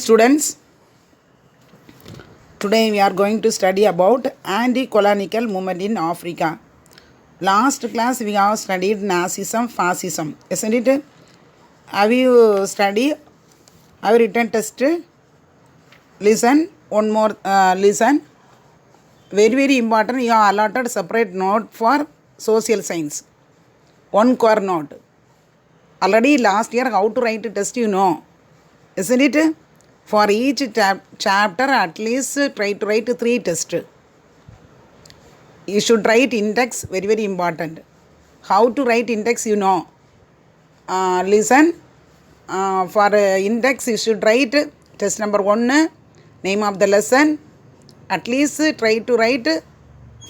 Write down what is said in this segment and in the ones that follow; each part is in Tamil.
Students, today we are going to study about anti-colonial movement in Africa. Last class we have studied Nazism, fascism, isn't it? Have you studied? Have you written test? Listen, one more listen. Very important, you have allotted separate note for social science. One core note. Already last year how to write a test you know, isn't it? For each chapter at least try to write 3 tests. You should write index, very important. How to write index you know. Listen, for index you should write test number 1, name of the lesson. At least try to write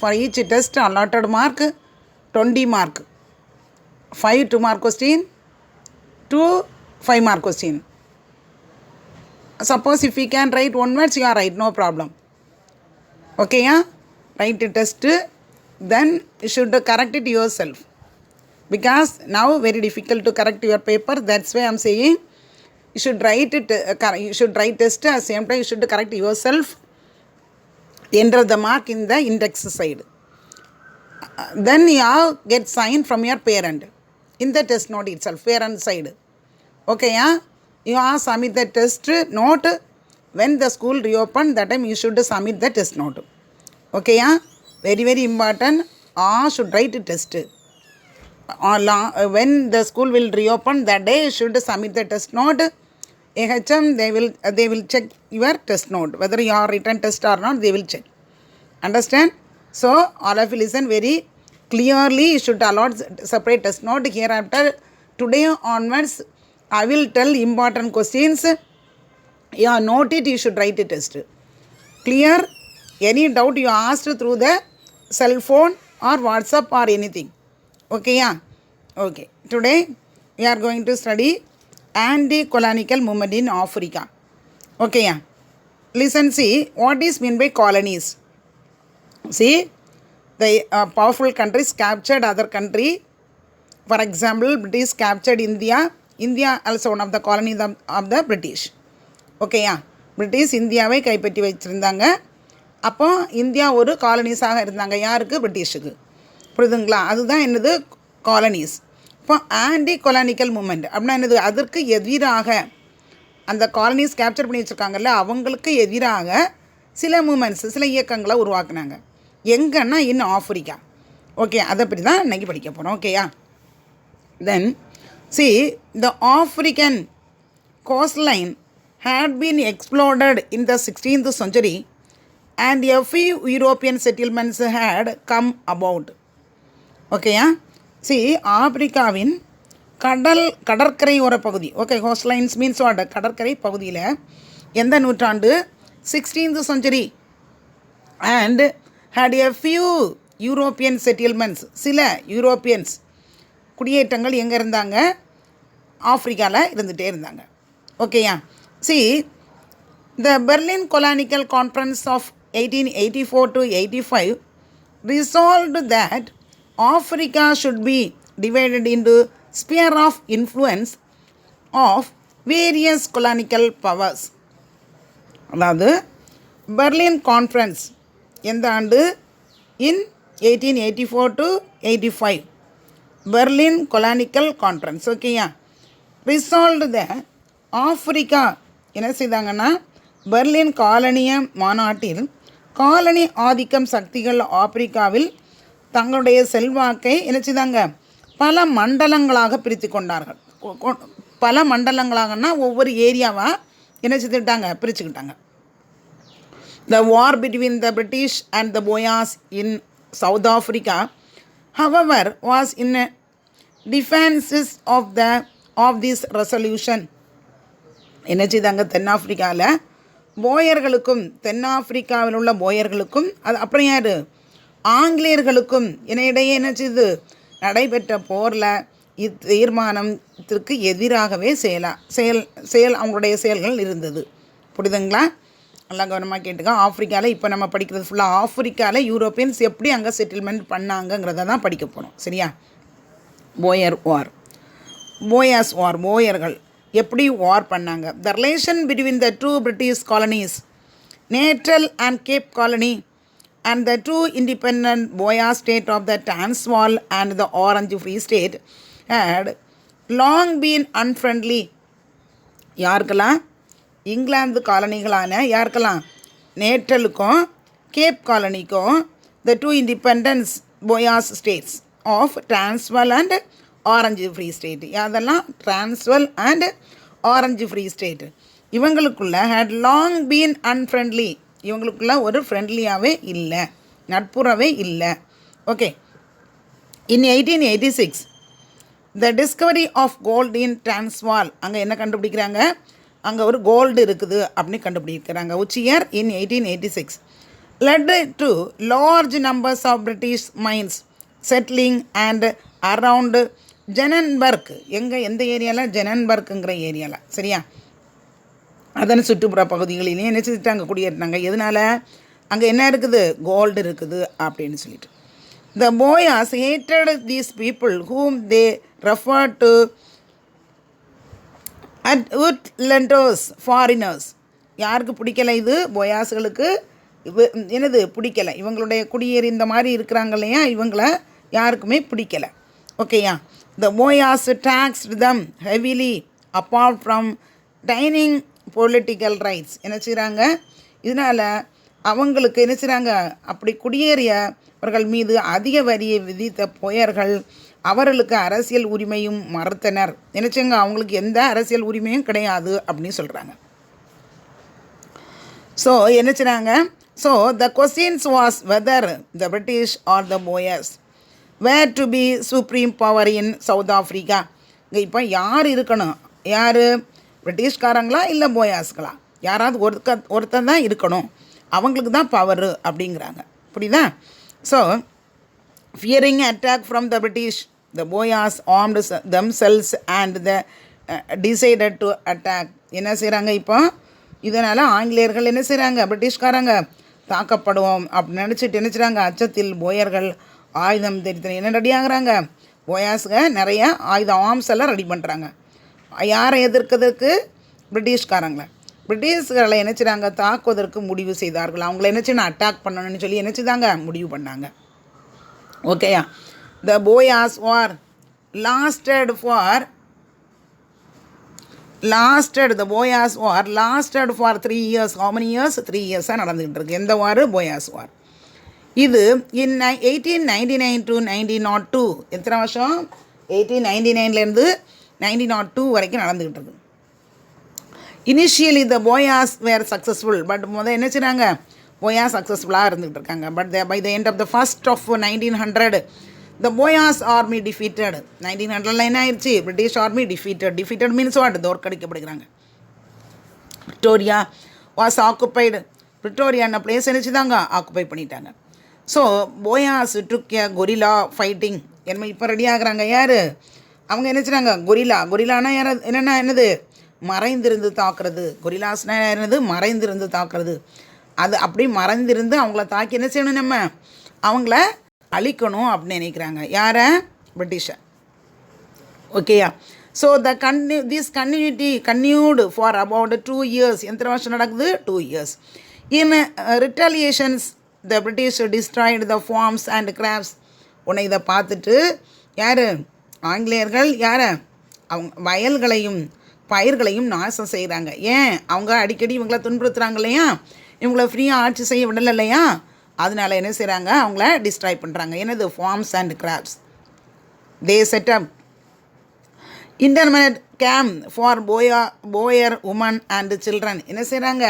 for each test allotted mark 20 mark. 5 2-mark question, 2 5-mark question. Suppose if you can write one words, you are right, no problem. Okay, yeah? Write a test, then you should correct it yourself. Because now very difficult to correct your paper, that's why I am saying you should write it. You should write test, at the same time you should correct yourself. Enter the mark in the index side. Then you have get sign from your parent in the test note itself, parent side. Okay, yeah? You have submit the test note. When the school reopen, that time you should submit the test note. Okay, yeah? Very important. Should write a test. When the school will reopen, that day you should submit the test note. AHM, they will check your test note. Whether you are written test or not, they will check. Understand? So, all of you listen very clearly. You should allot separate test note. Hereafter, today onwards, I will tell important questions. You note it, you should write a test. Clear? Any doubt you asked through the cell phone or WhatsApp or anything. Okay, yeah? Okay. Today, we are going to study anti-colonial movement in Africa. Okay, yeah? Listen, see, what is meant by colonies? See, the powerful countries captured other country. For example, British captured India. India also one of the colonies of the British. Okay, yeah. British இந்தியாவை கைப்பற்றி வச்சுருந்தாங்க. அப்போ இந்தியா ஒரு காலனிஸாக இருந்தாங்க. யாருக்கு? பிரிட்டிஷுக்கு. புரியுதுங்களா? அதுதான் என்னது? காலனிஸ். இப்போ ஆன்டி கொலானிக்கல் மூமெண்ட் அப்படின்னா என்னது? அதற்கு எதிராக அந்த காலனிஸ் கேப்சர் பண்ணி வச்சுருக்காங்கல்ல, அவங்களுக்கு எதிராக சில மூமெண்ட்ஸ், சில இயக்கங்களை உருவாக்குனாங்க. எங்கன்னா இன்னும் ஆஃப்ரிக்கா. ஓகே, அதை பற்றி தான் இன்றைக்கி படிக்க போகிறோம். ஓகேயா? தென் see, the African coastline had been explored in the 16th century and a few European settlements had come about. Okay, yeah? See, ஆப்பிரிக்காவின் கடற்கரை ஓர பகுதி. Okay, coastlines means what? கடற்கரை பகுதியில் எந்த நூற்றாண்டு? 16th century and had a few European settlements. சில யூரோப்பியன்ஸ் குடியேற்றங்கள் எங்கே இருந்தாங்க? ஆஃப்ரிக்காவில் இருந்துகிட்டே இருந்தாங்க. ஓகேயா? See, the Berlin Colonial Conference of 1884 to 85 resolved that Africa should be divided into sphere of influence of various colonial powers. அதாவது பெர்லின் கான்ஃபரன்ஸ் எந்த ஆண்டு? இன் 1884 to 85 பெர்லின் கொலானிக்கல் கான்ஃபரன்ஸ். ஓகேயா? ரிசால்வ்டு த ஆஃப்ரிக்கா என்ன செய்தாங்கன்னா, பெர்லின் காலனிய மாநாட்டில் காலனி ஆதிக்கம் சக்திகள் ஆப்பிரிக்காவில் தங்களுடைய செல்வாக்கை என்ன செய்தாங்க? பல மண்டலங்களாக பிரித்து கொண்டார்கள். பல மண்டலங்களாகனா ஒவ்வொரு ஏரியாவாக என்ன செய்துட்டாங்க? பிரிச்சுக்கிட்டாங்க. The war between the British and the Boers in South Africa, however, was in defenses of this resolution. என்ன செய்தாங்க? தென்னாப்பிரிக்காவில் போயர்களுக்கும், தென்னாப்பிரிக்காவில் உள்ள போயர்களுக்கும், அது அப்புறம் யார்? ஆங்கிலேயர்களுக்கும் இடையே என்ன செய்து நடைபெற்ற போரில் இத்தீர்மானத்திற்கு எதிராகவே அவங்களுடைய செயல்கள் இருந்தது. புரியுதுங்களா? நல்லா கவனமாக கேட்டுக்க. ஆஃப்ரிக்காவில் இப்போ நம்ம படிக்கிறது ஃபுல்லாக ஆஃப்ரிக்காவில் யூரோப்பியன்ஸ் எப்படி அங்கே செட்டில்மெண்ட் பண்ணாங்கங்கிறத தான் படிக்க போகிறோம். சரியா? போயர் வார், போயாஸ் வார், போயர்கள் எப்படி வார் பண்ணாங்க. The relation between the two British colonies Natal and Cape colony and the two independent Boya state of the Transvaal and the Orange Free State had long been unfriendly. யாருக்கெல்லாம்? இங்கிலாந்து காலனிகளான யாருக்கெல்லாம்? நேட்டலுக்கும் gap காலனிக்கும் the two independent Boyas states of Transvaal and Orange Free State. அதெல்லாம் Transvaal and Orange Free State இவங்களுக்குள்ள had long been unfriendly. இவங்களுக்குள்ள ஒரு ஃப்ரெண்ட்லியாகவே இல்லை, நட்புறவே இல்லை. Okay. In 1886 the discovery of gold in Transvaal, அங்கே என்ன கண்டுபிடிக்கிறாங்க? அங்கே ஒரு கோல்டு இருக்குது அப்படின்னு கண்டுபிடிக்கிறாங்க. which year? in 1886 led to large numbers of British mines settling and around ஜெனன்பர்க். எந்த ஏரியாவில்? ஜெனன்பர்க்குங்கிற ஏரியாவில். சரியா? அதன் சுற்றுப்புற பகுதிகளிலேயும் என்ன செஞ்சுட்டாங்க? குடியேறினாங்க. எதனால்? அங்கே என்ன இருக்குது? கோல்டு இருக்குது அப்படின்னு சொல்லிட்டு. The Boers hated these people whom they refer to Uitlanders foreigners. யாருக்கு பிடிக்கலை இது? போயாஸ்களுக்கு என்னது பிடிக்கலை? இவங்களுடைய குடியேறி இந்த மாதிரி இருக்கிறாங்க இல்லையா, இவங்கள யாருக்குமே பிடிக்கலை. ஓகேயா? The Boers taxed them heavily apart from denying political rights. என்ன செய்கிறாங்க? இதனால் அவங்களுக்கு என்ன செய்கிறாங்க? அப்படி குடியேறியவர்கள் மீது அதிக வரியை விதித்த போயர்கள் அவர்களுக்கு அரசியல் உரிமையும் மறுத்தனர். நினச்சங்க அவங்களுக்கு எந்த அரசியல் உரிமையும் கிடையாது அப்படின்னு சொல்கிறாங்க. ஸோ என்ன செய்கிறாங்க? So the questions was whether the British or the Boers were to be supreme power in South Africa. இங்கே இப்போ யார் இருக்கணும்? யார்? பிரிட்டிஷ்காரங்களா இல்லை போயாஸ்களா? யாராவது ஒருத்தர் தான் இருக்கணும், அவங்களுக்கு தான் பவரு அப்படிங்கிறாங்க. புரியுதா? So fearing attack from the British the Boers armed themselves and they decided to attack. என்ன செய்கிறாங்க இப்போ? இதனால் ஆங்கிலேயர்கள் என்ன செய்கிறாங்க? பிரிட்டிஷ்காரங்க தாக்கப்படுவோம் அப்படின்னு நினச்சிட்டு என்ன செய்கிறாங்க? அச்சத்தில் போயர்கள் ஆயுதம் தெரிவித்து என்ன ரெடி ஆகுறாங்க? போயாஸுங்க நிறைய ஆயுதம் ஆர்ம்ஸ் எல்லாம் ரெடி பண்ணுறாங்க. யாரை எதிர்க்கிறதுக்கு? பிரிட்டிஷ்காரங்களை. பிரிட்டிஷ்களை என்ன செய்கிறாங்க? தாக்குவதற்கு முடிவு செய்தார்கள். அவங்கள என்ன செய்யணும்? அட்டாக் பண்ணணும்னு சொல்லி என்ன செய்தாங்க? முடிவு பண்ணாங்க. ஓகேயா? The Boers war lasted for lasted for 3 years. how many years? 3 years நடந்துக்கிட்டு இருக்கு. எந்த வார்? போயாஸ் வார். இது இன் 1899 to 1902. எத்தனை வருஷம்? 1899லேருந்து 1902 வரைக்கும் நடந்துக்கிட்டு இருக்கு. Initially the Boers were successful. But என்ன செய்கிறாங்க? போயாஸ் சக்ஸஸ்ஃபுல்லாக இருந்துகிட்டு இருக்காங்க. But by the end of the first of 1900 the Boers army defeated. 1900 என்ன ஆயிடுச்சு? British army defeated means what? தோற்கடிக்கப்படுகிறாங்க. Victoria was occupied. விக்டோரியான பிளேஸ் நினச்சிதாங்க ஆக்குப்பை பண்ணிட்டாங்க. So Boers took a guerrilla fighting. என்ன இப்போ ரெடி ஆகுறாங்க? யார்? அவங்க என்ன செய்கிறாங்க? கொரில்லானா யார்? என்னது? மறைந்திருந்து தாக்குறது. கொரில்லாஸ்னா என்னது? மறைந்திருந்து தாக்குறது. அது அப்படி மறைந்திருந்து அவங்கள தாக்கி என்ன செய்யணும்? நம்ம அவங்கள அழிக்கணும் அப்படின்னு நினைக்கிறாங்க. யாரை? பிரிட்டிஷை. ஓகேயா? So this continued for about 2 years. எத்தனை வருஷம் நடக்குது? 2 years. In retaliations the British destroyed the farms and crops. உன்னை இதை பார்த்துட்டு யார்? ஆங்கிலேயர்கள் யாரை? அவங்க வயல்களையும் பயிர்களையும் நாசம் செய்கிறாங்க. ஏன்? அவங்க அடிக்கடி இவங்கள துன்புறுத்துகிறாங்க இல்லையா, இவங்கள ஃப்ரீயாக ஆட்சி செய்ய விடலை இல்லையா, அதனால என்ன செய்கிறாங்க? அவங்கள டிஸ்ட்ராய் பண்ணுறாங்க. என்னது? Farms and crops. They set up internment camp for Boer woman and children. என்ன செய்கிறாங்க?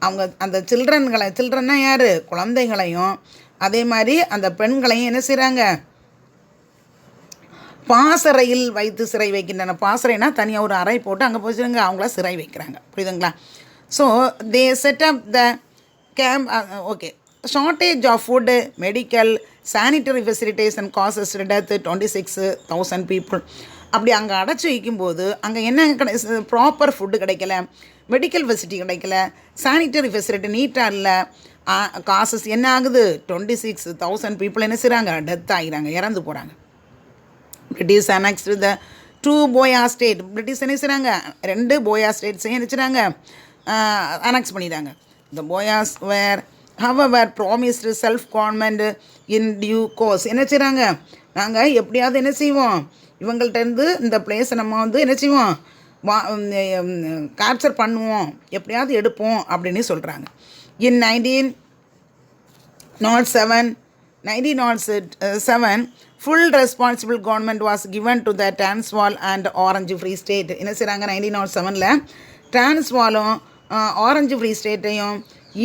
அவங்க அந்த சில்ட்ரன்னா யார்? குழந்தைகளையும் அதே மாதிரி அந்த பெண்களையும் என்ன செய்கிறாங்க? பாசறையில் வைத்து சிறை வைக்கின்றன. பாசறைனா தனியாக ஒரு அறை போட்டு அங்கே போச்சுருங்க அவங்கள சிறை வைக்கிறாங்க. புரியுதுங்களா? So they set up the camp. Okay. Shortage of food, medical, sanitary facilities and causes death 26,000 people. அப்படி அங்கே அடைச்சி வைக்கும்போது அங்கே என்ன ப்ராப்பர் ஃபுட்டு கிடைக்கல, மெடிக்கல் ஃபெசிலிட்டி கிடைக்கல, சானிட்டரி ஃபெசிலிட்டி நீட்டாக இல்லை, காசஸ் என்ன ஆகுது? 26,000 பீப்புள் என்ன செய்கிறாங்க? டெத் ஆகிறாங்க, இறந்து போகிறாங்க. British annexed the 2 போயா ஸ்டேட் பிரிட்டிஷ் என்ன செய்கிறாங்க, 2 போயா ஸ்டேட்ஸையும் என்ன செய்கிறாங்க, அனெக்ஸ் பண்ணிடுறாங்க. The Boers where were promised self government in due course. என்ன செய்கிறாங்க, நாங்கள் எப்படியாவது என்ன செய்வோம், இவங்கள்ட்டேருந்து இந்த பிளேஸை நம்ம வந்து என்ன செய்வோம், கேப்சர் பண்ணுவோம், எப்படியாவது எடுப்போம் அப்படின்னு சொல்கிறாங்க. இன் 1907 full responsible government was given to the Transvaal and Orange Free State. என்ன செய்கிறாங்க, 1907ல் டிரான்ஸ்வாலும் ஆரஞ்சு ஃப்ரீ ஸ்டேட்டையும்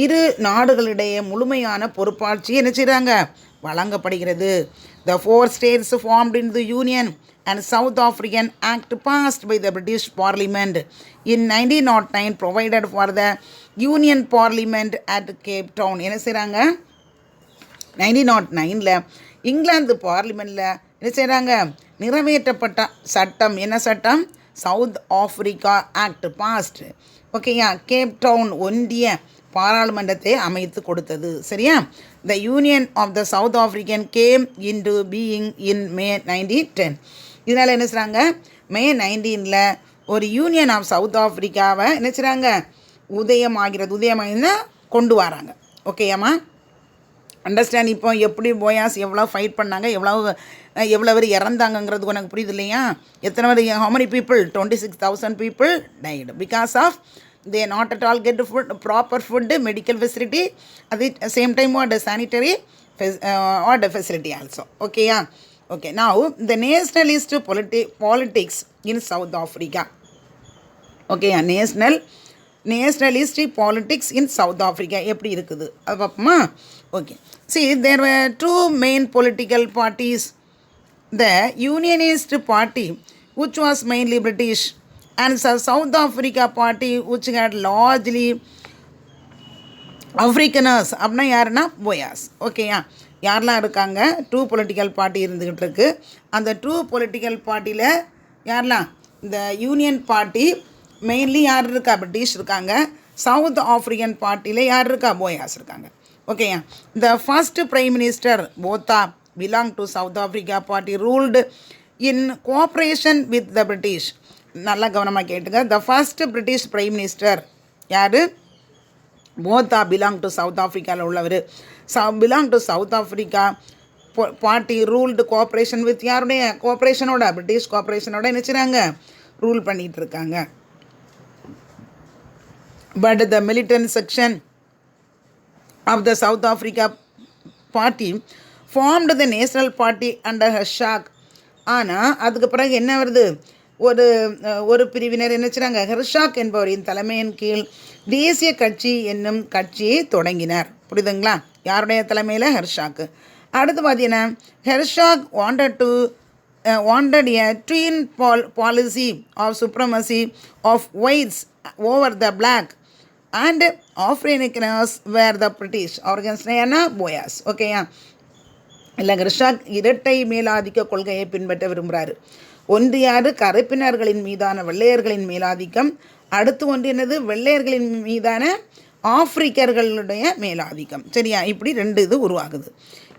இரு நாடுகளிடையே முழுமையான பொறுப்பாட்சி என்ன செய்கிறாங்க, வழங்கப்படுகிறது. The 4 states formed in the Union and South African Act passed by the British Parliament in 1909 provided for the Union Parliament at Cape Town. என்ன செய்கிறாங்க, 1909ல் இங்கிலாந்து பார்லிமெண்ட்டில் என்ன செய்கிறாங்க, நிறைவேற்றப்பட்ட சட்டம், என்ன சட்டம், சவுத் ஆஃப்ரிக்கா ஆக்ட் பாஸ்ட். ஓகேயா, கேப் டவுன் ஒன்றிய பாராளுமன்றத்தை அமைத்து கொடுத்தது. சரியா, the Union of the South African came into being in May 1910. இதனால் என்ன செய்கிறாங்க, மே 19ல் ஒரு யூனியன் ஆஃப் சவுத் ஆஃப்ரிக்காவை என்ன செய்கிறாங்க, உதயமாகினா கொண்டு வராங்க. ஓகேயாம்மா, அண்டர்ஸ்டாண்ட். இப்போ எப்படி போயாஸ் எவ்வளோ ஃபைட் பண்ணாங்க, எவ்வளோ பேர் இறந்தாங்கங்கிறது உனக்கு புரியுது இல்லையா? எத்தனை பேர், how many people, 26,000 people died because of they not at all get food, proper food, medical facility, at the same time what sanitary or the facility also. Okay, yeah. Okay, now the nationalist politics in South Africa. Okay, yeah, nationalist politics in South Africa எப்படி இருக்குது அது பார்ப்போமா? Okay, see, there were 2 main political parties. The Unionist Party, which was mainly British, and the South Africa Party, which had largely Afrikaners. அப்படின்னா யாருன்னா போயாஸ். ஓகேயா, யாரெல்லாம் இருக்காங்க, 2 பொலிட்டிக்கல் பார்ட்டி இருந்துக்கிட்டு இருக்கு. அந்த 2 பொலிட்டிக்கல் பார்ட்டியில் யாரெல்லாம், இந்த யூனியன் பார்ட்டி மெயின்லி யார் இருக்கா, பிரிட்டிஷ் இருக்காங்க. சவுத் ஆஃப்ரிக்கன் பார்ட்டியில் யார் இருக்கா, போயாஸ் இருக்காங்க. ஓகேயா, the first prime minister Botha belong to South Africa party ruled in cooperation with the British. நல்லா கவனமாக கேட்டுங்க. The first British prime minister யார், போத்தா பிலாங் டு சவுத் ஆஃப்ரிக்காவில் உள்ளவர். Belong to South Africa party ruled cooperation with யாருடைய கோஆப்ரேஷனோட, பிரிட்டிஷ் கோஆப்ரேஷனோட நினச்சிறாங்க, ரூல் பண்ணிகிட்டு இருக்காங்க. But the militant section of the South Africa party formed the national party under Hertzog. ஆனால் அதுக்கு பிறகு என்ன வருது, ஒரு பிரிவினர் என்ன செய்கிறாங்க, ஹெர்ஷாக் என்பவரின் தலைமையின் கீழ் தேசிய கட்சி என்னும் கட்சியை தொடங்கினார். புரியுதுங்களா, யாருடைய தலைமையில், ஹெர்ஷாக்கு. அடுத்து பார்த்தீங்கன்னா ஹெர்ஷாக் wanted a twin policy of supremacy of whites over the black and Afrikaners were the British. ஆர்கனைஸ்னா போயாஸ். ஓகேயா, இல்லை, ஹெர்ஷாக் இரட்டை மேலாதிக்க கொள்கையை பின்பற்ற விரும்புகிறாரு. ஒன்று யார், கருப்பினர்களின் மீதான வெள்ளையர்களின் மேலாதிக்கம். அடுத்து ஒன்று என்னது, வெள்ளையர்களின் மீதான ஆப்பிரிக்கர்களுடைய மேலாதிக்கம். சரியா, இப்படி 2 இது உருவாகுது.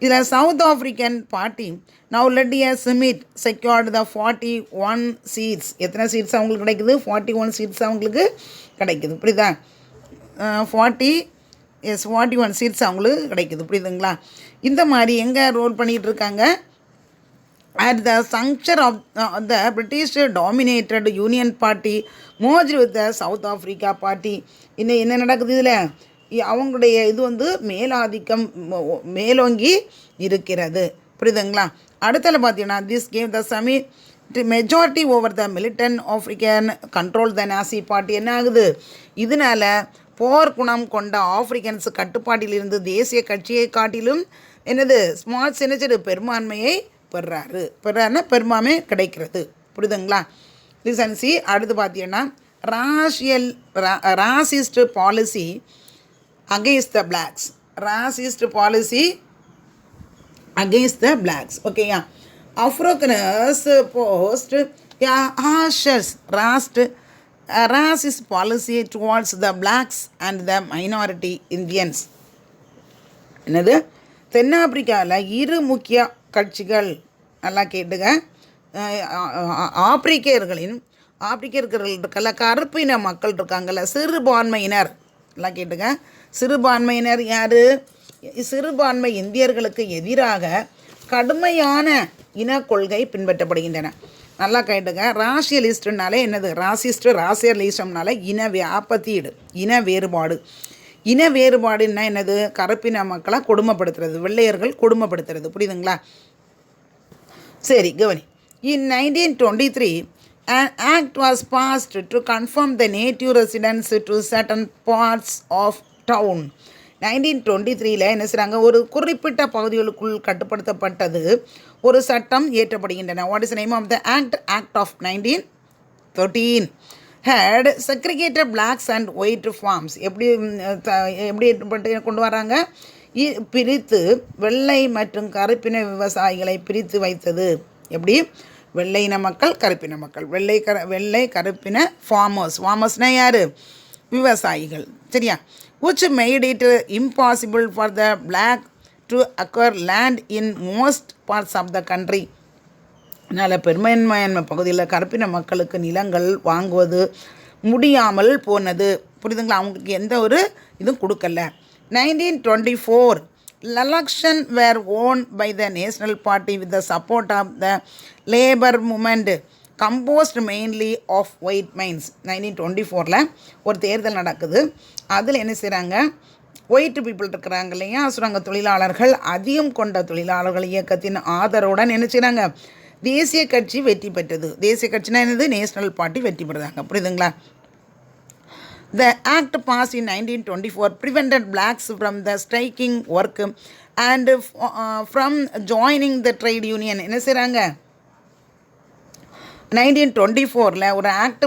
இதில் சவுத் ஆஃப்ரிக்கன் பார்ட்டி நவ் லெட்டியா ஸ்மித் செக்யூர்டு த 41 சீட்ஸ். எத்தனை சீட்ஸ் அவங்களுக்கு கிடைக்குது, 41 சீட்ஸ் அவங்களுக்கு கிடைக்குது. புரியுதா, 41 சீட்ஸ் அவங்களுக்கு கிடைக்குது. புரியுதுங்களா, இந்த மாதிரி எங்கே ரோல் பண்ணிகிட்டு இருக்காங்க, at the juncture of the British dominated Union Party merged with the South Africa Party. இன்னும் என்ன நடக்குது, இதில் அவங்களுடைய இது வந்து மேலாதிக்கம் மேலோங்கி இருக்கிறது. புரியுதுங்களா, அடுத்தல பார்த்தீங்கன்னா this gave the same majority over the militant African control the Nazi party. என்ன ஆகுது, இதனால் போர்க்குணம் கொண்ட ஆஃப்ரிக்கன்ஸ் கட்டுப்பாட்டிலிருந்து தேசிய கட்சியை காட்டிலும் என்னது, ஸ்மார்ட் செனச்சர் பெரும்பான்மையை பெறாருன்னா பெரும்பான்மை கிடைக்கிறது. புரியுதுங்களா, லிசன்சி. அடுத்து பார்த்தீங்கன்னா ராசிஸ்ட் policy against the blacks. Racist policy against the blacks. Okay, yeah. Afrikaners post harshest racist policy towards the blacks and the minority Indians. என்னது, தென்னாப்பிரிக்காவில் 2 முக்கிய கட்சிகள், நல்லா கேட்டுங்க, ஆப்பிரிக்கர்கள் இருக்கல, கருப்பின மக்கள் இருக்காங்கல்ல, சிறுபான்மையினர் எல்லாம் கேட்டுங்க. சிறுபான்மையினர் யார்? சிறுபான்மை இந்தியர்களுக்கு எதிராக கடுமையான இன கொள்கை பின்பற்றப்படுகின்றன. நல்லா கேட்டுங்க. ராசியலிஸ்ட்னாலே என்னது? ராசியலிசம்னால இன வேறுபாடு. இன வேறுபாடுன்னா என்னது? கருப்பின மக்களை கொடுமைப்படுத்துறது, வெள்ளையர்கள் கொடுமைப்படுத்துறது. புரியுதுங்களா? சரி, கவனி. In 1923, an act was passed to confirm the native residents to certain parts of town. 1923 என்ன செய்கிறாங்க? ஒரு குறிப்பிட்ட பகுதிகளுக்குள் கட்டுப்படுத்தப்பட்டது ஒரு சட்டம் இயற்றப்படுகின்றன. What is the name of the act of 1913 had segregated blacks and white farms. எப்படி கொண்டு வராங்க? பிரித்து வெள்ளை மற்றும் கருப்பின விவசாயிகளை பிரித்து வைத்தது. எப்படி? வெள்ளையின மக்கள், கருப்பின மக்கள். வெள்ளை கருப்பின ஃபார்மர்ஸ்னா யார்? விவசாயிகள். சரியா? which made it impossible for the black to acquire land in most parts of the country. அதனால் பெரும்பான்மையான பகுதியில் கருப்பின மக்களுக்கு நிலங்கள் வாங்குவது முடியாமல் போனது. புரியுதுங்களா? அவங்களுக்கு எந்த ஒரு இதுவும் கொடுக்கல. 1924 election were won by the National Party with the support of the labor movement composed mainly of white males. 1924 ஒரு தேர்தல் நடக்குது. அதில் என்ன செய்கிறாங்க? ஒயிட் பீப்புள் இருக்கிறாங்க இல்லையா, சுரங்க தொழிலாளர்கள், அதிகம் கொண்ட தொழிலாளர்கள் இயக்கத்தின் ஆதரவுடன் என்ன செய்கிறாங்க? தேசிய கட்சி வெற்றி பெற்றது. தேசிய கட்சினா என்னது? நேஷனல் பார்ட்டி வெற்றி பெறுறாங்க. புரியுதுங்களா? The act passed in 1924 prevented blacks from the striking work and from joining the trade union. என்ன செய்கிறாங்க? 1924 ஒரு ஆக்ட்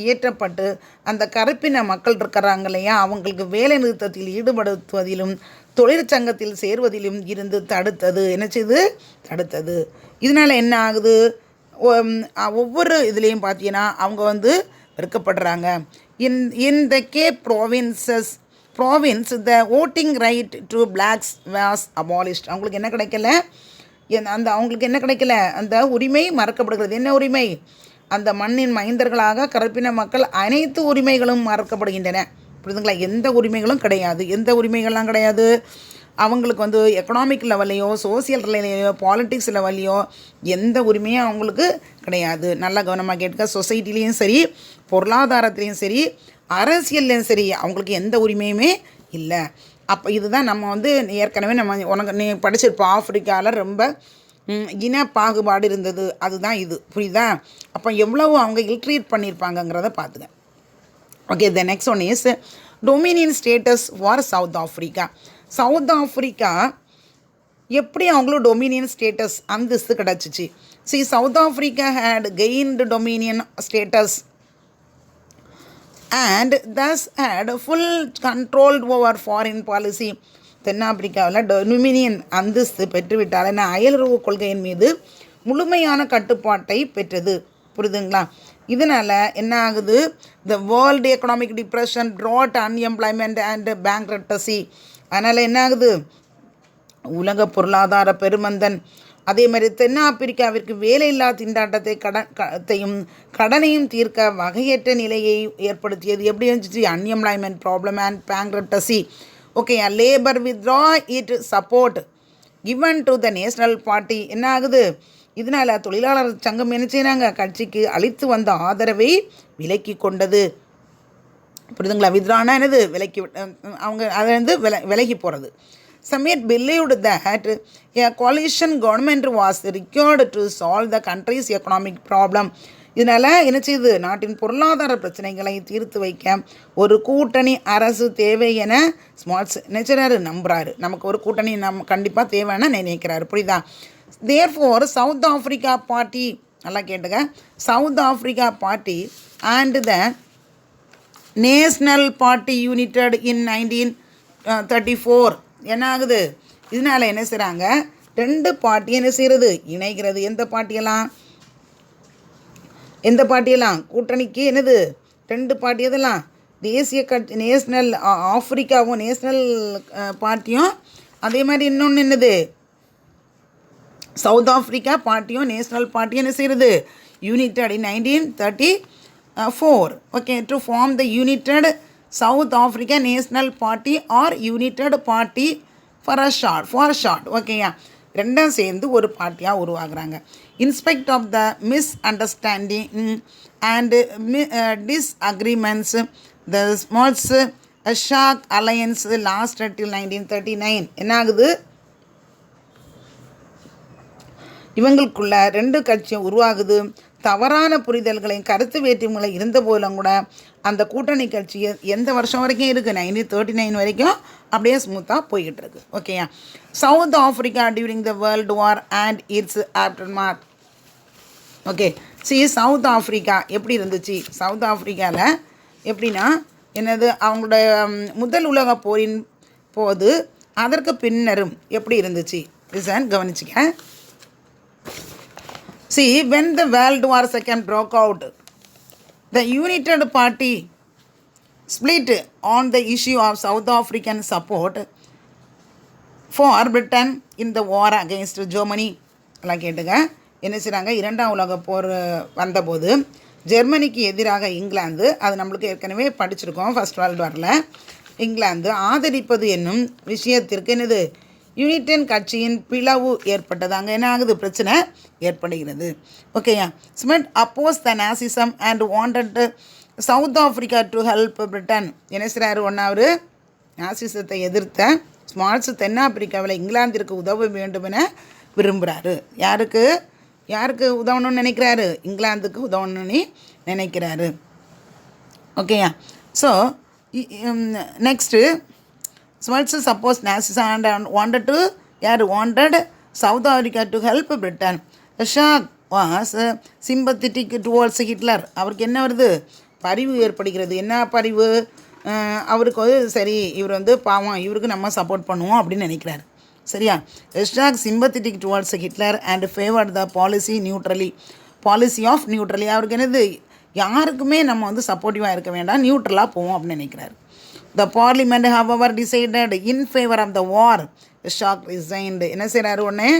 இயற்றப்பட்டு அந்த கருப்பின மக்கள் இருக்கிறாங்க இல்லையா, அவங்களுக்கு வேலை நிறுத்தத்தில் ஈடுபடுத்துவதிலும் தொழிற்சங்கத்தில் சேர்வதிலும் இருந்து தடுத்தது. என்ன செய்து? தடுத்தது. இதனால் என்ன ஆகுது? ஒவ்வொரு இதுலேயும் பார்த்தீங்கன்னா அவங்க வெறுக்கப்படுறாங்க. In the Cape province the voting right to blacks was abolished. அவங்களுக்கு என்ன கிடைக்கல? அவங்களுக்கு என்ன கிடைக்கல? அந்த உரிமை மறக்கப்படுகிறது. என்ன உரிமை? அந்த மண்ணின் மைந்தர்களாக கருப்பின மக்கள் அனைத்து உரிமைகளும் மறக்கப்படுகின்றன. புரியுதுங்களா? எந்த உரிமைகளும் கிடையாது. எந்த உரிமைகள்லாம் கிடையாது? அவங்களுக்கு எக்கனாமிக் லெவல்லையோ, சோசியல் லெவல்லையோ, பாலிட்டிக்ஸ் லெவல்லையோ எந்த உரிமையும் அவங்களுக்கு கிடையாது. நல்லா கவனமாக கேட்க. சொசைட்டிலையும் சரி, பொருளாதாரத்துலேயும் சரி, அரசியல்லையும் சரி அவங்களுக்கு எந்த உரிமையுமே இல்லை. அப்போ இதுதான் நம்ம ஏற்கனவே நீ படிச்சிருப்போம். ஆஃப்ரிக்காவில் ரொம்ப இன பாகுபாடு இருந்தது. அதுதான் இது. புரியுதா? அப்போ எவ்வளவு அவங்க இல்ட்ரீட் பண்ணியிருப்பாங்கங்கிறத பார்த்துங்க. Okay, the next one is dominion status for South Africa. South Africa எப்படி அவங்களும் டொமினியன் ஸ்டேட்டஸ் அந்தஸ்து கிடச்சிச்சு? South Africa had gained dominion status and thus had full control over foreign policy. தென்னாப்பிரிக்காவில் டொமினியன் அந்தஸ்து பெற்றுவிட்டால் அயலுறவு கொள்கையின் மீது முழுமையான கட்டுப்பாட்டை பெற்றது. புரியுதுங்களா? இதனால் என்ன ஆகுது? The world economic depression, drought, unemployment and bankruptcy. அதனால் என்ன ஆகுது? உலக பொருளாதார பெருமந்தன். அதே மாதிரி தென்னாப்பிரிக்காவிற்கு வேலையில்லா திண்டாட்டத்தை கடனையும் தீர்க்க வகையற்ற நிலையை ஏற்படுத்தியது. எப்படி இருந்துச்சு? Unemployment problem and bankruptcy. Okay, labour withdrew it support given to the national party. என்ன ஆகுது? இதனால் தொழிலாளர் சங்கம் என்ன செய்கிறாங்க? கட்சிக்கு அளித்து வந்த ஆதரவை விலக்கி கொண்டது. புரியுதுங்களா? வித்ரானா என்னது? விலக்கி அவங்க அதை விலகி போகிறது. Summit believed that a coalition government was required to solve the country's economic problem. இதனால் என்ன செய்யுது? நாட்டின் பொருளாதார பிரச்சனைகளை தீர்த்து வைக்க ஒரு கூட்டணி அரசு தேவை என ஸ்மார்ட்ஸ் நினைச்சாரு, நம்புறாரு. நமக்கு ஒரு கூட்டணி கண்டிப்பாக தேவைன்னு நினைக்கிறாரு. புரியுதா? தேர்ஃபோர் சவுத் ஆஃப்ரிக்கா பார்ட்டி, நல்லா கேட்டுங்க, South Africa party and the national party united in 1934. என்ன ஆகுது? இதனால் என்ன செய்கிறாங்க? ரெண்டு பார்ட்டி என்ன செய்கிறது? இணைகிறது. எந்த பார்ட்டியெல்லாம் கூட்டணிக்கு என்னது? ரெண்டு பார்ட்டி. எதெல்லாம்? தேசிய கட்சி, நேஷ்னல் ஆஃப்ரிக்காவும் நேஷ்னல் பார்ட்டியும், அதே மாதிரி இன்னொன்று என்னது? சவுத் ஆஃப்ரிக்கா பார்ட்டியும் நேஷ்னல் பார்ட்டியும் என்ன செய்கிறது, united in 1934. Okay, to form the united South Africa national party or united party for short. ஓகேயா, ரெண்டும் சேர்ந்து ஒரு பார்ட்டியாக உருவாகுறாங்க. In spite of the misunderstanding and disagreements the Smuts Hertzog alliance lasted till 1939. என்ன ஆகுது, இவங்களுக்குள்ள ரெண்டு கட்சியும் உருவாகுது. தவறான புரிதல்களையும் கருத்து வேற்றுமைகளை இருந்த போதிலும் கூட அந்த கூட்டணி கட்சி எந்த வருஷம் வரைக்கும் இருக்குது, 1939 வரைக்கும் அப்படியே ஸ்மூத்தாக போய்கிட்டு இருக்கு. ஓகேயா, South Africa during the world war and its aftermath. Okay, South Africa எப்படி இருந்துச்சு, சவுத் ஆஃப்ரிக்காவில் எப்படின்னா என்னது, அவங்களோட முதல் உலக போரின் போது அதற்கு பின்னரும் எப்படி இருந்துச்சு, கவனிச்சிக்க. when the World War II broke out, the United Party split on the issue of South African support for Britain in the war against Germany. எல்லாம் கேட்டுங்க, என்ன செய்கிறாங்க, இரண்டாம் உலக போர் வந்தபோது ஜெர்மனிக்கு எதிராக இங்கிலாந்து, அது நம்மளுக்கு ஏற்கனவே படிச்சிருக்கோம் ஃபர்ஸ்ட் வேர்ல்டு வாரில், இங்கிலாந்து ஆதரிப்பது என்னும் விஷயத்திற்கு என்னது, யூனியன் கட்சியின் பிளவு ஏற்பட்டது. அங்கே என்ன ஆகுது, பிரச்சனை ஏற்படுகிறது. ஓகேயா, Smith oppose the நாசிசம் and wanted south Africa to help Britain. என்ன செய்கிறாரு, ஒன்றாவது நாசிசத்தை எதிர்த்த ஸ்மால்ஸ் தென்னாப்பிரிக்காவில் இங்கிலாந்திற்கு உதவ வேண்டும் என விரும்புகிறாரு. யாருக்கு உதவணும்னு நினைக்கிறாரு, இங்கிலாந்துக்கு உதவணும்னு நினைக்கிறாரு. ஓகேயா, so next Smuts supposed Nazism and wanted South Africa to help Britain. The Shah was sympathetic towards Hitler. அவருக்கு என்ன வருது, பரிவு ஏற்படுகிறது. என்ன பரிவு, அவருக்கு சரி இவர் பாவம், இவருக்கு நம்ம சப்போர்ட் பண்ணுவோம் அப்படின்னு நினைக்கிறார். சரியா, Shah sympathetic towards Hitler and favored the policy of neutrality. அவருக்கு என்னது, யாருக்குமே நம்ம சப்போர்ட்டிவாக இருக்க வேண்டாம், நியூட்ரலாக போவோம் அப்படின்னு நினைக்கிறார். The parliament however decided in favor of the war. Shah resigned. என்ன செய்கிறாரு, உடனே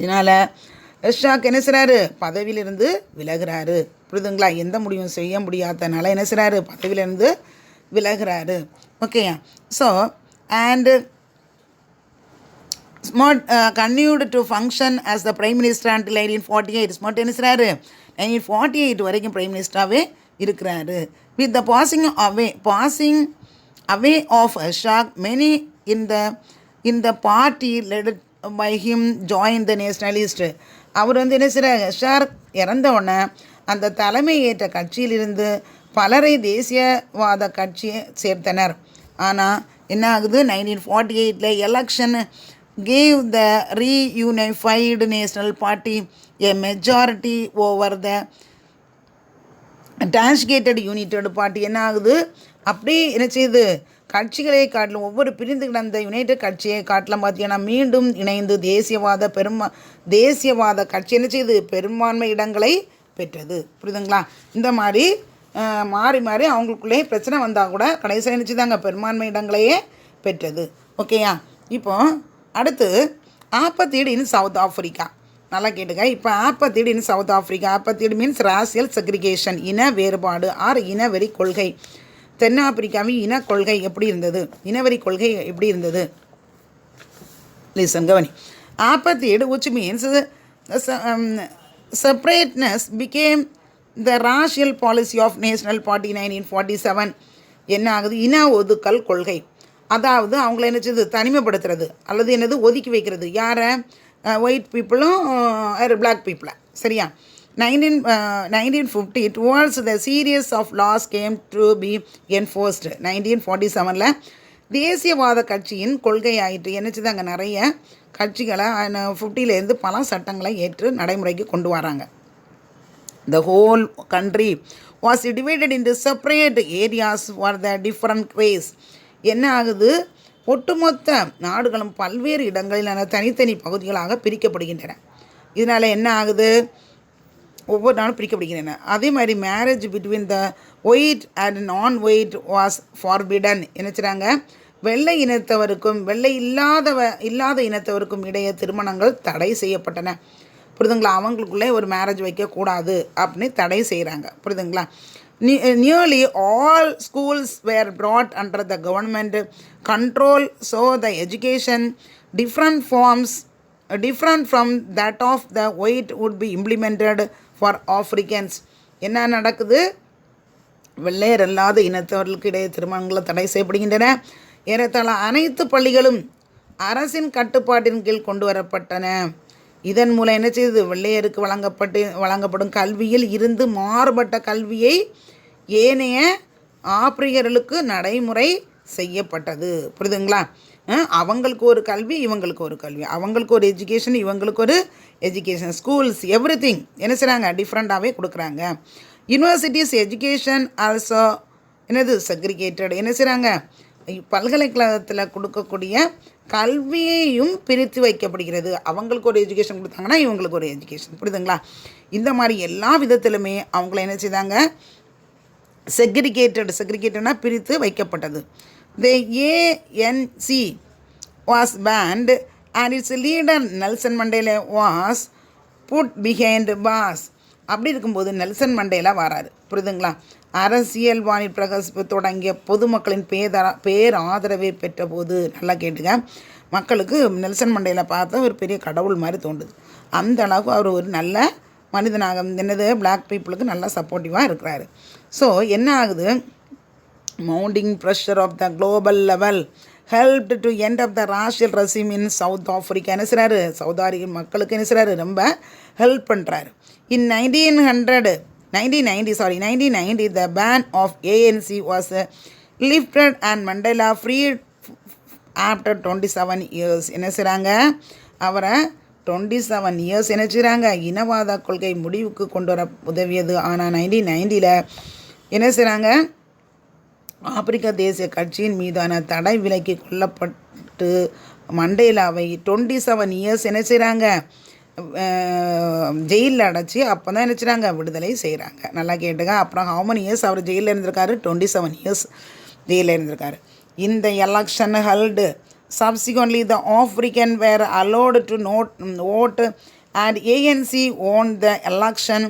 இதனால் ஷாக் என்ன செய்கிறாரு, பதவியிலிருந்து விலகிறாரு. புரியுதுங்களா, எந்த முடிவும் செய்ய முடியாதனால என்ன செய்கிறாரு, பதவியிலிருந்து விலகிறாரு. ஓகேயா, so and smart continued to function as the prime minister until 1948. Smart என்ன செய்கிறாரு, 1948 வரைக்கும் பிரைம் மினிஸ்டராகவே இருக்கிறாரு. With the passing away of Shah, many in the party led by him joined the nationalist. அவர் என்ன செய்கிறார், ஷார் இறந்தவுடனே அந்த தலைமை ஏற்ற கட்சியிலிருந்து பலரை தேசியவாத கட்சியை சேர்த்தனர். ஆனால் என்ன ஆகுது, 1948 election gave the reunified national party a majority over the டான்ஸ்கேட்டட் யூனிட்டட் பார்ட்டி. என்ன ஆகுது, அப்படி என்ன செய்யுது, கட்சிகளை காட்டிலும் ஒவ்வொரு பிரிந்து கிடந்த யுனைடெட் கட்சியை காட்டிலும் பார்த்தீங்கன்னா மீண்டும் இணைந்து தேசியவாத கட்சி என்ன செய்யுது, பெரும்பான்மை இடங்களை பெற்றது. புரியுதுங்களா, இந்த மாதிரி மாறி மாறி அவங்களுக்குள்ளே பிரச்சனை வந்தால் கூட கடைசியாக என்ன செய்தாங்க, பெரும்பான்மை இடங்களையே பெற்றது. ஓகேயா, இப்போ அடுத்து ஆப்பத்தீடு இன் சவுத் ஆஃப்ரிக்கா. நல்லா கேட்டுங்க, இப்போ ஆப்பத்தீடு இன் சவுத் ஆஃப்ரிக்கா. ஆப்பத்தீடு மீன்ஸ் ராசியல் செக்ரிகேஷன், இன வேறுபாடு ஆர் இனவெறி கொள்கை. தென்னாப்பிரிக்காவின் இன கொள்கை எப்படி இருந்தது, இனவெறி கொள்கை எப்படி இருந்தது, லிசன் கவனி. ஆப்பத்தீடு which means separateness became the racial policy of National Party 1947. என்ன ஆகுது, இன ஒதுக்கல் கொள்கை. அதாவது அவங்கள என்ன செய்யுது, தனிமைப்படுத்துறது அல்லது என்னது ஒதுக்கி வைக்கிறது. யாரை, ஒயிட் பீப்புளும் பிளாக் பீப்புளை. சரியா, 1950 towards the series of laws came to be enforced. 1947 தேசியவாத கட்சியின் கொள்கை ஆயிட்டு என்ன செய்து அங்கே நிறைய கட்சிகளை 50லேருந்து பல சட்டங்களை ஏற்று நடைமுறைக்கு கொண்டு வராங்க. The whole country was divided into separate areas for the different ways. என்ன ஆகுது, ஒட்டுமொத்த நாடுகளும் பல்வேறு இடங்களில் தனித்தனி பகுதிகளாக பிரிக்கப்படுகின்றன. இதனால் என்ன ஆகுது, ஒவ்வொரு நாளும் பிரிக்கப்படுகின்றன. அதே மாதிரி marriage between the white and நான் ஒயிட் வாஸ் ஃபார்பிடன். என்ன செய்கிறாங்க, வெள்ளை இனத்தவருக்கும் வெள்ளை இல்லாத இனத்தவருக்கும் இடையே திருமணங்கள் தடை செய்யப்பட்டன. புரியுதுங்களா? அவங்களுக்குள்ளே ஒரு மேரேஜ் வைக்கக்கூடாது அப்படின்னு தடை செய்கிறாங்க. புரியுதுங்களா? Nearly all schools were brought under the government control, so the education different from that of the white would be implemented for Africans. என்ன நடக்குது? வெள்ளையர் அல்லாத இனத்தவர்களுக்கு இடையே திருமணங்களை தடை செய்யப்படுகின்றன. ஏறத்தாழ அனைத்து பள்ளிகளும் அரசின் கட்டுப்பாட்டின் கீழ் கொண்டு வரப்பட்டன. இதன் மூலம் என்ன செய்யுது? வெள்ளையருக்கு வழங்கப்படும் கல்வியில் இருந்து மாறுபட்ட கல்வியை ஏனைய ஆப்பிரிக்கர்களுக்கு நடைமுறை செய்யப்பட்டது. புரியுதுங்களா? அவங்களுக்கு ஒரு கல்வி, இவங்களுக்கு ஒரு கல்வி, அவங்களுக்கு ஒரு எஜுகேஷன், இவங்களுக்கு ஒரு எஜுகேஷன், ஸ்கூல்ஸ் எவ்ரி திங் என்ன செய்கிறாங்க? டிஃப்ரெண்ட்டாகவே கொடுக்குறாங்க. யூனிவர்சிட்டிஸ் எஜுகேஷன் ஆல்சோ என்னது செக்ரிகேட்டட். என்ன செய்கிறாங்க? பல்கலைக்கழகத்தில் கொடுக்கக்கூடிய கல்வியையும் பிரித்து வைக்கப்படுகிறது. அவங்களுக்கு ஒரு எஜுகேஷன் கொடுத்தாங்கன்னா இவங்களுக்கு ஒரு எஜுகேஷன். புரியுதுங்களா? இந்த மாதிரி எல்லா விதத்திலுமே அவங்கள என்ன செய்தாங்க? செக்ரிகேட்டட்னா பிரித்து வைக்கப்பட்டது. The ANC was banned and its leader Nelson Mandela was put behind bars. அப்படி இருக்கும்போது நெல்சன் மண்டேலா வராரு. புரியுதுங்களா? அரசியல் வாணி பிரகாசிப்பு தொடங்கிய பொதுமக்களின் ஆதரவை பெற்ற போது, நல்லா கேட்டுங்க, மக்களுக்கு நெல்சன் மண்டேலா பார்த்தா ஒரு பெரிய கடவுள் மாதிரி தோன்றுது. அந்த அளவுக்கு அவர் ஒரு நல்ல மனிதனாக என்னது பிளாக் பீப்புளுக்கு நல்லா சப்போர்ட்டிவாக இருக்கிறாரு. ஸோ என்ன ஆகுது? mounting pressure of the global level helped to end up the racial regime in South Africa. என்ன செய்றாரு? சவுத் ஆப்பிரிக்க மக்களுக்கு என்ன செய்றாரு? ரொம்ப ஹெல்ப் பண்ணுறாரு. In 1990 the ban of ANC was lifted and Mandela freed after 27 years. என்ன செய்றாங்க? அவரை 27 years என்ன செய்கிறாங்க? இனவாத கொள்கை முடிவுக்கு கொண்டு வர உதவியது. ஆனால் 1990 என்ன செய்கிறாங்க? ஆப்பிரிக்க தேசிய கட்சியின் மீதான தடை விலக்கி கொள்ளப்பட்டு மண்டேலாவை 27 years என்ன செய்கிறாங்க? ஜெயிலில் அடைச்சி அப்போ தான் என்ன செய்கிறாங்க? விடுதலை செய்கிறாங்க. நல்லா கேட்டுங்க. அப்புறம் how many years அவர் ஜெயிலில் இருந்திருக்காரு? 27 years ஜெயிலில் இருந்திருக்காரு. இந்த election held subsequently the African were allowed to vote and ANC won the election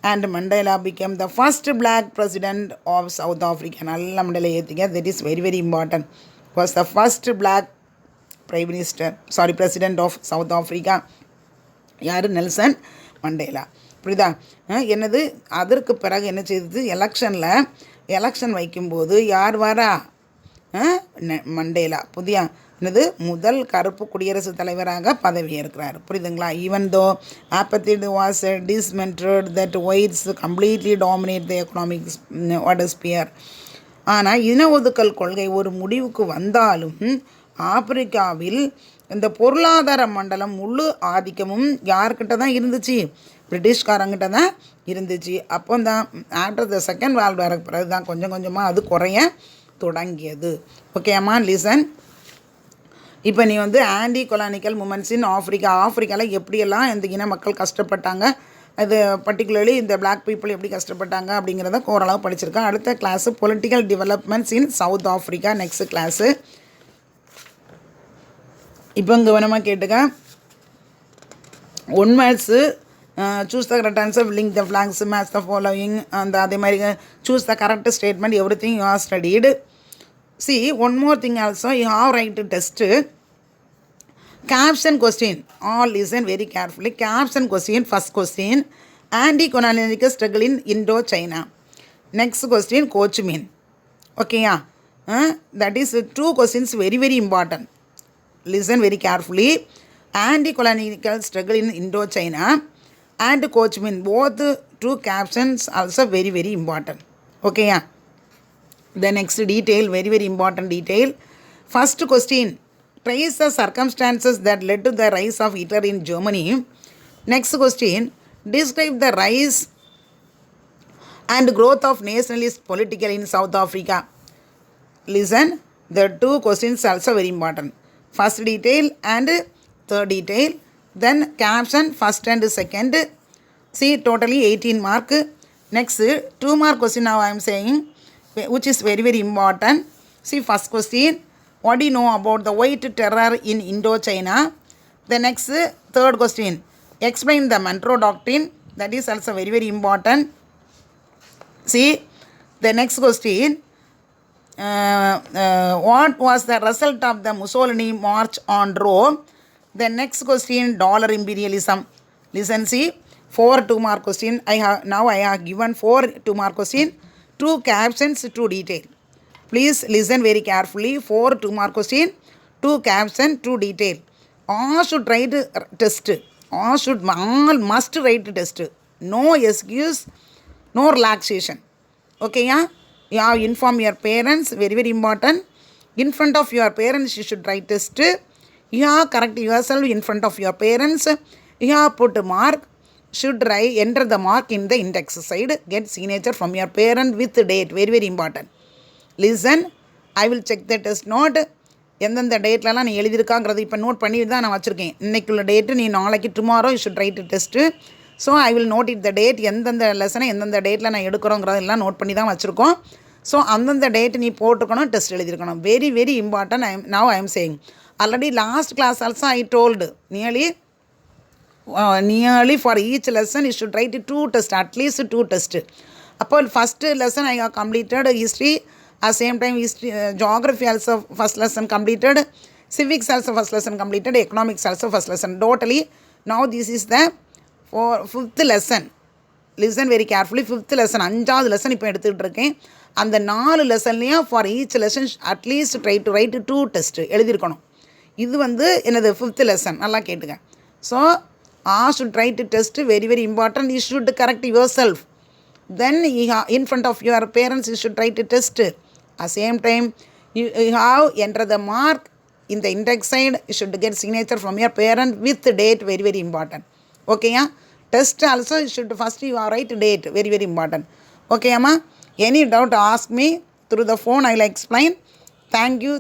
and Mandela became the first black president of South Africa. நல்லா Mandela ஏற்றிங்க. That is very very important. Was the first black president of South Africa. யார்? Nelson Mandela. புரியுதா? என்னது? அதற்கு பிறகு என்ன செய்தது? எலெக்ஷன் வைக்கும்போது யார் வரா? மண்டேலா என்னது முதல் கருப்பு குடியரசுத் தலைவராக பதவியேற்கிறார். புரியுதுங்களா? Even though apartheid was dismantled that whites completely dominate the economic sphere. ஆனால் இன ஒதுக்கல் கொள்கை ஒரு முடிவுக்கு வந்தாலும் ஆப்பிரிக்காவில் இந்த பொருளாதார மண்டலம் முழு ஆதிக்கமும் யார்கிட்ட தான் இருந்துச்சு? பிரிட்டிஷ்காரங்கிட்ட தான் இருந்துச்சு. அப்போ தான் ஆஃப்டர் த செகண்ட் வேர்ல்டு வாருக்கு பிறகு தான் கொஞ்சம் கொஞ்சமாக அது குறைய தொடங்கியது. ஓகேம்மா, லிசன். இப்போ நீ ஆன்டி கொலானிக்கல் மூமெண்ட்ஸ் இன் ஆஃப்ரிக்காவில் எப்படியெல்லாம் இந்த இன மக்கள் கஷ்டப்பட்டாங்க, அது பர்டிகுலர்லி இந்த பிளாக் பீப்புள் எப்படி கஷ்டப்பட்டாங்க அப்படிங்கிறத ஓரளவு படிச்சிருக்கேன். அடுத்த கிளாஸு பொலிட்டிக்கல் டெவலப்மெண்ட்ஸ் இன் சவுத் ஆஃப்ரிக்கா. Next class. இப்போ கவனமாக கேட்டுக்க. 1 words choose the correct answer, link the flags, match the following, and அதே மாதிரி choose the correct statement, everything you are studied. See, one more thing also, you have right to test. Caption question. All listen very carefully. Caption question. First question, anti-colonial struggle in Indo-China. Next question, Coach Min. Okay, yeah. That is 2 questions very very important. Listen very carefully. Anti-colonial struggle in Indo-China and Coach Min. Both 2 captions also very very important. Okay, yeah. The next detail, very very important detail. First question, trace the circumstances that led to the rise of Hitler in Germany. Next question, describe the rise and growth of nationalist political in South Africa. Listen, the 2 questions also very important. First detail and third detail. Then caption first and second. See, totally 18 mark. Next 2 mark question now I am saying, which is very very important. See, first question, What do you know about the white terror in Indochina? The next, third question. Explain the Monroe Doctrine. That is also very, very important. See, the next question. What was the result of the Mussolini march on Rome? The next question, dollar imperialism. Listen, see, 4 2-mark question. I have given 4 2-mark question, 2 captions, 2 detail. Please listen very carefully. 4 2-mark question, 2 caption, 2 detail. All should write test. All must write test. No excuse, no relaxation. Okay, yeah? You have inform your parents, very, very important. In front of your parents, you should write test. You have correct yourself in front of your parents. You have put a mark. Should write, enter the mark in the index side. Get signature from your parent with date. Very, very important. Listen, I will check the test note. எந்தெந்த டேட்லலாம் நீ எழுதியிருக்காங்கிறது இப்போ நோட் பண்ணி தான் நான் வச்சுருக்கேன். இன்றைக்குள்ள டேட்டு நீ நாளைக்கு tomorrow you should write test. So I will note it the date, எந்தெந்த லெசனை எந்தெந்த டேட்டில் நான் எடுக்கிறோங்கிறதெல்லாம் நோட் பண்ணி தான் வச்சுருக்கோம். ஸோ அந்தந்த டேட்டு நீ போட்டுக்கணும், டெஸ்ட் எழுதியிருக்கணும். Very very important. Now I am saying. Already last class also I told nearly for each lesson you should write 2 tests, at least 2 tests. Upon first lesson I have completed history, at same time history, geography also first lesson completed, civics also first lesson completed, economics also first lesson. Totally now this is the 5th lesson. Listen very carefully. 5th lesson, 5வது lesson இப்போ எடுத்துகிட்டு இருக்கேன். அந்த 4 லெசன்லேயும் for each lesson at least try to write 2 tests எழுதியிருக்கணும். இது வந்து என்னது 5th lesson, நல்லா கேட்டுங்க. So should write a test, very, very important. You should correct yourself. Then in front of your parents you should write a test. At same time you have enter the mark in the index side. You should get signature from your parent with date, very, very important. Okay, yeah? Test also you should first you write date, very, very important. Okay, amma? Any doubt ask me through the phone, I will explain. Thank you.